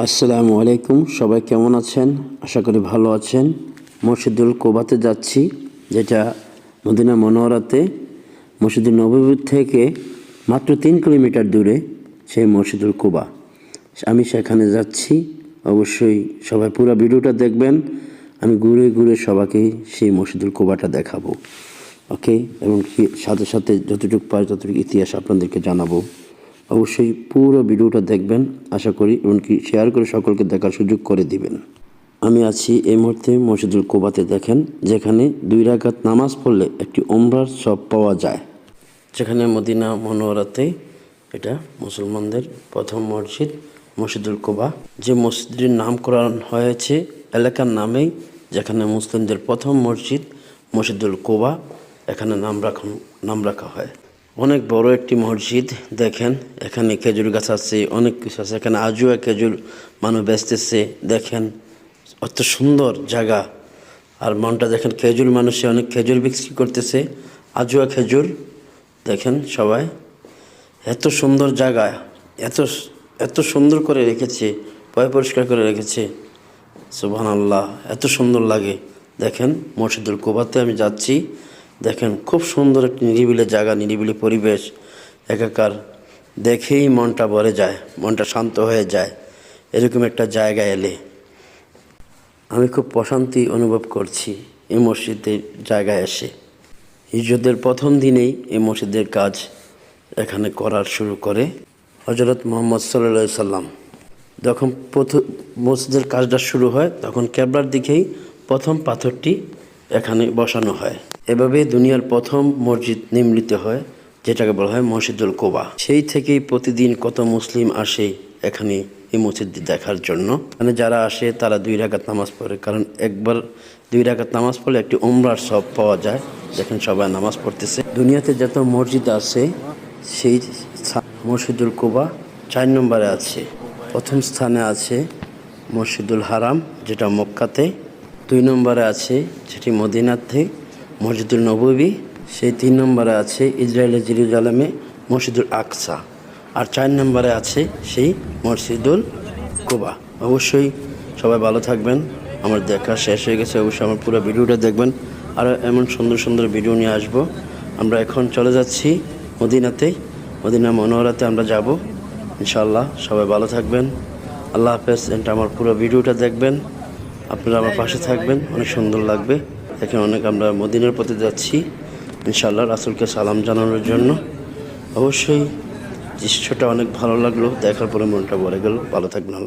আসসালামু আলাইকুম, সবাই কেমন আছেন? আশা করি ভালো আছেন। মসজিদুল কোবাতে যাচ্ছি, যেটা মদিনা মনোয়ারাতে মসজিদুল নববী থেকে মাত্র 3 কিলোমিটার দূরে সেই মসজিদুল কোবা। আমি সেখানে যাচ্ছি। অবশ্যই সবাই পুরো ভিডিওটা দেখবেন। আমি ঘুরে ঘুরে সবাইকে সেই মসজিদুল কোবাটা দেখাবো, ওকে? এবং সাথে সাথে যতটুকু পারি ততটুকু ইতিহাস আপনাদেরকে জানাবো। অবশ্যই পুরো ভিডিওটা দেখবেন, আশা করি, এমনকি শেয়ার করে সকলকে দেখার সুযোগ করে দিবেন। আমি আছি এই মুহূর্তে মসজিদুল কোবাতে। দেখেন, যেখানে 2 রাকাত নামাজ পড়লে একটি ওমরার সওয়াব পাওয়া যায়। যেখানে মদিনা মনোয়ারাতে এটা মুসলমানদের প্রথম মসজিদ মসজিদুল কোবা। যে মসজিদের নামকরণ হয়েছে এলাকার নামেই, যেখানে মুসলিমদের প্রথম মসজিদ মসজিদুল কোবা, এখানে নাম রাখা হয়। অনেক বড় একটি মসজিদ। দেখেন, এখানে খেজুর গাছ আছে, অনেক কিছু আছে। এখানে আজুয়া খেজুর মানুষ বেচতেছে। দেখেন, অত সুন্দর জায়গা। আর মনটা দেখেন, খেজুর মানুষে অনেক খেজুর বিক্রি করতেছে, আজুয়া খেজুর। দেখেন সবাই, এত সুন্দর জায়গা, এত সুন্দর করে রেখেছে, পরিষ্কার করে রেখেছে। সুবহানাল্লাহ, এত সুন্দর লাগে। দেখেন, মসজিদুল কোবাতে আমি যাচ্ছি। দেখেন, খুব সুন্দর একটি নিরিবিলি জায়গা, নিরিবিলি পরিবেশ, একাকার। দেখেই মনটা ভরে যায়, মনটা শান্ত হয়ে যায় এরকম একটা জায়গায় এলে। আমি খুব প্রশান্তি অনুভব করছি এই মসজিদের জায়গায় এসে। হিজরতের প্রথম দিনেই এই মসজিদের কাজ এখানে করার শুরু করে হযরত মুহাম্মদ সাল্লাল্লাহু আলাইহি সাল্লাম। যখন প্রথম মসজিদের কাজটা শুরু হয়, তখন কিবলার দিকেই প্রথম পাথরটি এখানে বসানো হয়। এভাবে দুনিয়ার প্রথম মসজিদ নির্মিত হয়, যেটাকে বলা হয় মসজিদুল কোবা। সেই থেকেই প্রতিদিন কত মুসলিম আসে এখানে এই মসজিদটি দেখার জন্য। মানে যারা আসে তারা 2 রাকাত নামাজ পড়ে, কারণ একবার 2 রাকাত নামাজ পড়লে একটি উমরার সওয়াব পাওয়া যায়। দেখেন সবাই নামাজ পড়তেছে। দুনিয়াতে যত মসজিদ আছে, সেই মসজিদুল কোবা 4 নম্বরে আছে। প্রথম স্থানে আছে মসজিদুল হারাম, যেটা মক্কাতে। 2 নম্বরে আছে যেটি মদিনাতে মসজিদুল নববী। সেই 3 নম্বরে আছে ইসরায়েলের জেরুজালেমে মসজিদুল আকসা। আর 4 নম্বরে আছে সেই মসজিদুল কোবা। অবশ্যই সবাই ভালো থাকবেন। আমার দেখা শেষ হয়ে গেছে, অবশ্যই আমার পুরো ভিডিওটা দেখবেন। আরও এমন সুন্দর সুন্দর ভিডিও নিয়ে আসবো। আমরা এখন চলে যাচ্ছি মদিনাতে, মদিনা মনোয়ারাতে আমরা যাব ইনশাআল্লাহ। সবাই ভালো থাকবেন, আল্লাহ হাফেজ। এটা আমার পুরো ভিডিওটা দেখবেন, আপনারা আমার পাশে থাকবেন, অনেক সুন্দর লাগবে। এখানে অনেক আমরা মদিনার পথে যাচ্ছি ইনশাআল্লাহ রাসূলকে সালাম জানানোর জন্য। অবশ্যই দৃশ্যটা অনেক ভালো লাগলো, দেখার পরে মনটা ভরে গেল। ভালো থাকবেন।